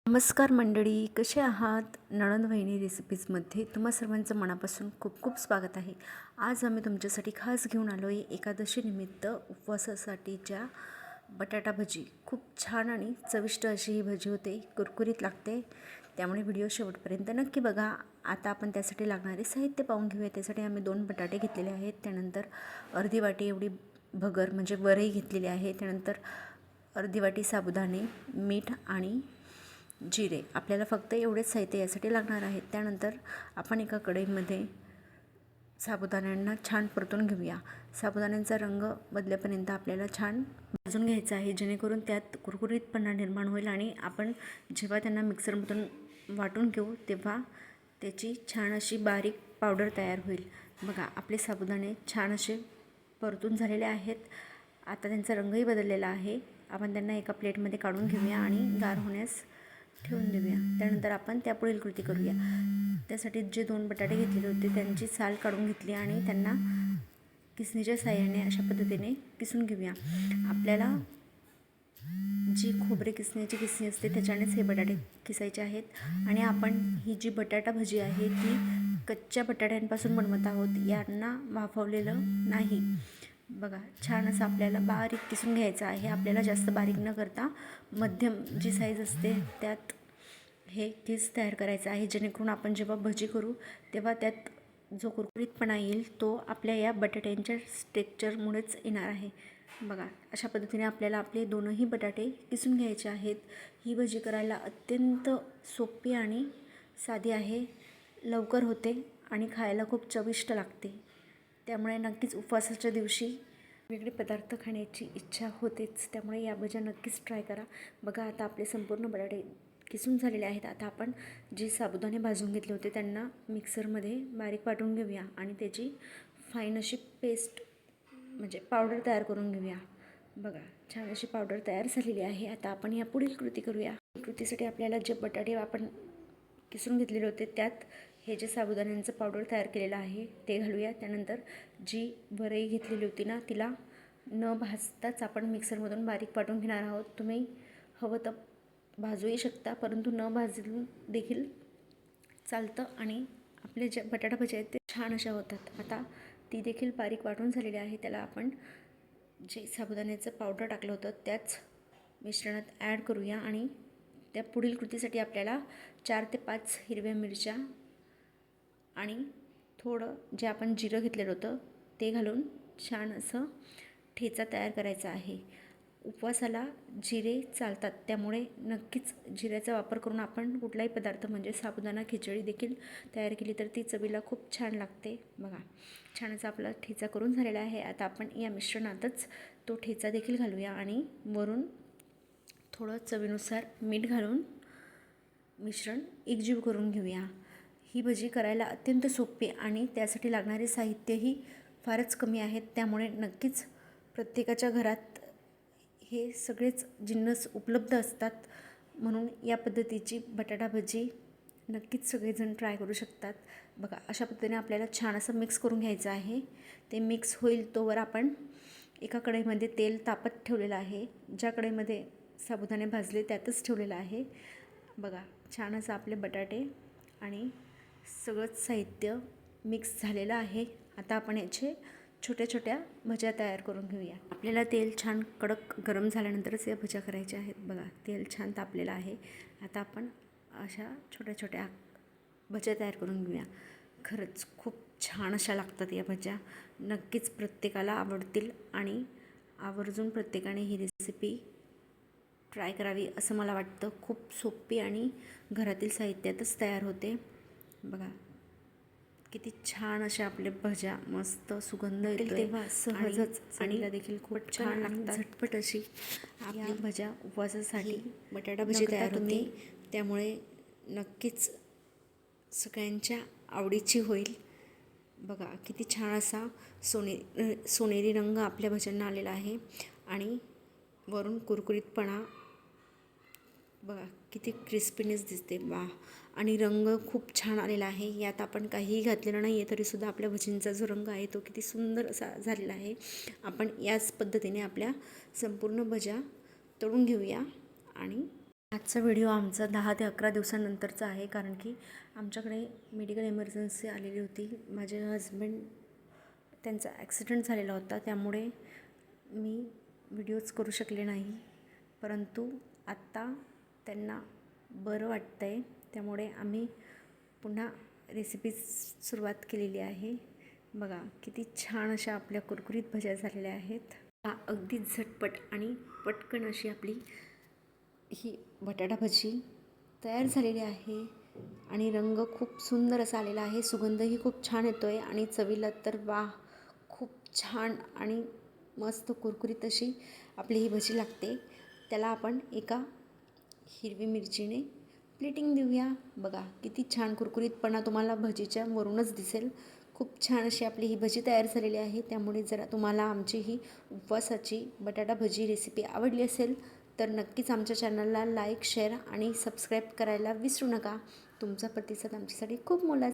नमस्कार मंडळी, कसे आहात? नणंद वहिनी रेसिपीजमध्ये तुम्हा सर्वांचं मनापासून खूप खूप स्वागत आहे. आज आम्ही तुमच्यासाठी खास घेऊन आलो आहे एकादशीनिमित्त उपवासासाठीच्या बटाटा भजी. खूप छान आणि चविष्ट अशी ही भजी होते, कुरकुरीत लागते. त्यामुळे व्हिडिओ शेवटपर्यंत नक्की बघा. आता आपण त्यासाठी लागणारे साहित्य पाहून घेऊया. त्यासाठी आम्ही 2 बटाटे घेतलेले आहेत. त्यानंतर अर्धी वाटी एवढी भगर म्हणजे वरई घेतलेली आहे. त्यानंतर अर्धी वाटी साबुदाणे, मीठ आणि जिरे. आपल्याला फक्त एवढेच साहित्य यासाठी लागणार आहे. त्यानंतर आपण एका कढईमध्ये साबुदाण्यांना छान परतून घेऊया. साबुदाण्यांचा रंग बदलेपर्यंत आपल्याला छान भाजून घ्यायचा आहे, जेणेकरून त्यात कुरकुरीतपणा निर्माण होईल आणि आपण जेव्हा त्यांना मिक्सरमधून वाटून घेऊ तेव्हा त्याची छान अशी बारीक पावडर तयार होईल. बघा, आपले साबुदाणे छान असे परतून झालेले आहेत. आता त्यांचा रंगही बदललेला आहे. आपण त्यांना एका प्लेटमध्ये काढून घेऊया आणि गार होण्यास ठेवून देऊया. त्यानंतर आपण त्यापुढील कृती करूया. त्यासाठी जे 2 बटाटे घेतलेले होते त्यांची साल काढून घेतली आणि त्यांना किसणीच्या साहाय्याने अशा पद्धतीने किसून घेऊया. आपल्याला जी खोबरे किसण्याची किसणी असते त्याच्यानेच हे बटाटे किसायचे आहेत. आणि आपण ही जी बटाटा भजी आहे ती कच्च्या बटाट्यांपासून बनवत आहोत, यांना वाफवलेलं नाही. बघा, छान असं आपल्याला बारीक किसून घ्यायचं आहे. आपल्याला जास्त बारीक न करता मध्यम जी साईज असते त्यात हे किस तयार करायचं आहे, जेणेकरून आपण जेव्हा भजी करू तेव्हा त्यात जो कुरकुरीतपणा येईल तो आपल्या या बटाट्यांच्या टेक्स्चरमुळेच येणार आहे. बघा, अशा पद्धतीने आपल्याला आपले 2ही बटाटे किसून घ्यायचे आहेत. ही भजी करायला अत्यंत सोपी आणि साधी आहे, लवकर होते आणि खायला खूप चविष्ट लागते. त्यामुळे नक्कीच उपवासाच्या दिवशी वेगळे पदार्थ खाण्याची इच्छा होतेच. त्यामुळे या भज्या नक्कीच ट्राय करा. बघा, आता आपले संपूर्ण बटाटे किसून झालेले आहेत. आता आपण जे साबुदाणे भाजून घेतले होते त्यांना मिक्सरमध्ये बारीक वाटून घेऊया आणि त्याची फाईन अशी पेस्ट म्हणजे पावडर तयार करून घेऊया. बघा, छान अशी पावडर तयार झालेली आहे. आता आपण या पुढील कृती करूया. कृतीसाठी आपल्याला जे बटाटे आपण किसून घेतलेले होते त्यात हे जे साबुदाण्यांचं पावडर तयार केलेलं आहे ते घालूया. त्यानंतर जी वरई घेतलेली होती ना, तिला न भाजताच आपण मिक्सरमधून बारीक वाटून घेणार आहोत. तुम्ही हवं तर भाजूही शकता, परंतु न भाजून देखील चालतं आणि आपले जे बटाटा भजी आहेत ते छान अशा होतात. आता ती देखील बारीक वाटून झालेली आहे. त्याला आपण जे साबुदाण्याचं पावडर टाकलं होतं त्याच मिश्रणात ॲड करूया आणि त्या पुढील कृतीसाठी आपल्याला 4 ते 5 हिरव्या मिरच्या आणि थोडं जे आपण जिरं घेतलेलं होतं ते घालून छान असं ठेचा तयार करायचा आहे. उपवासाला जिरे चालतात, त्यामुळे नक्कीच जिऱ्याचा वापर करून आपण कुठलाही पदार्थ म्हणजे साबुदाणा खिचडी देखील तयार केली तर ती चवीला खूप छान लागते. बघा, छान असा आपला ठेचा करून झालेला आहे. आता आपण या मिश्रणातच तो ठेचा देखील घालूया आणि वरून थोडं चवीनुसार मीठ घालून मिश्रण एकजीव करून घेऊया. ही भजी करायला अत्यंत सोपी आणि त्यासाठी लागणारे साहित्यही फारच कमी आहेत. त्यामुळे नक्कीच प्रत्येकाच्या घरात हे सगळेच जिन्नस उपलब्ध असतात. म्हणून या पद्धतीची बटाटा भजी नक्कीच सगळेजण ट्राय करू शकतात. बघा, अशा पद्धतीने आपल्याला छान असं मिक्स करून घ्यायचं आहे. ते मिक्स होईल तोवर आपण एका कढईमध्ये तेल तापत ठेवलेलं आहे. ज्या कढईमध्ये साबुदाणे भाजले त्यातच ठेवलेलं आहे. बघा, छान असं आपले बटाटे आणि सगळंच साहित्य मिक्स झालेलं आहे. आता आपण याचे छोट्या छोट्या भज्या तयार करून घेऊया. आपल्याला तेल छान कडक गरम झाल्यानंतरच या भज्या करायच्या आहेत. बघा, तेल छान तापलेलं आहे. आता आपण अशा छोट्या छोट्या भज्या तयार करून घेऊया. खरंच खूप छान अशा लागतात या भज्या. नक्कीच प्रत्येकाला आवडतील आणि आवर्जून प्रत्येकाने ही रेसिपी ट्राय करावी असं मला वाटतं. खूप सोपी आणि घरातील साहित्यातच तयार होते. बघा, किती छान अशा आपल्या भज्या मस्त सुगंध येतो तेव्हा सहजच आणि देखील खूप छान लागतात. झटपट अशी आपली भज्या उपवासासाठी बटाटा भजी तयार होते. त्यामुळे नक्कीच सगळ्यांच्या आवडीची होईल. बघा, किती छान असा सोनेरी रंग आपल्या भज्यांना आलेला आहे आणि वरून कुरकुरीतपणा बघा, किती क्रिस्पीनेस दिसते. वाह, आणि रंग खूप छान आलेला आहे. यात आपण काहीही घातलेलं नाही आहे तरीसुद्धा आपल्या भजींचा जो रंग आहे तो किती सुंदर असा झालेला आहे. आपण याच पद्धतीने आपल्या संपूर्ण भज्या तळून घेऊया आणि आजचा व्हिडिओ आमचा 10 ते 11 दिवसानंतरचा आहे, कारण की आमच्याकडे मेडिकल इमर्जन्सी आलेली होती. माझे हजबंड त्यांचा ॲक्सिडेंट झालेला होता, त्यामुळे मी व्हिडिओज करू शकले नाही. परंतु आत्ता त्यांना बरं वाटतं आहे, त्यामुळे आम्ही पुन्हा रेसिपीज सुरुवात केलेली आहे. बघा किती छान अशा आपल्या कुरकुरीत भज्या झालेल्या आहेत. अगदी झटपट आणि पटकन अशी आपली ही बटाटा भजी तयार झालेली आहे आणि रंग खूप सुंदर असा आलेला आहे. सुगंधही खूप छान येतो आहे आणि चवीला तर वाह, खूप छान आणि मस्त कुरकुरीत अशी आपली ही भजी लागते. त्याला आपण एका हिरवी मिरचीने प्लेटिंग देऊया. बघा किती छान कुरकुरीतपणा तुम्हाला भजीच्या वरूनच दिसेल. खूप छान अशी आपली ही भजी तयार झालेली आहे. त्यामुळे जरा तुम्हाला आमची ही उपवासाची बटाटा भजी रेसिपी आवडली असेल तर नक्कीच आमच्या चॅनलला लाईक, शेअर आणि सबस्क्राईब करायला विसरू नका. तुमचा प्रतिसाद आमच्यासाठी खूप मोलाचा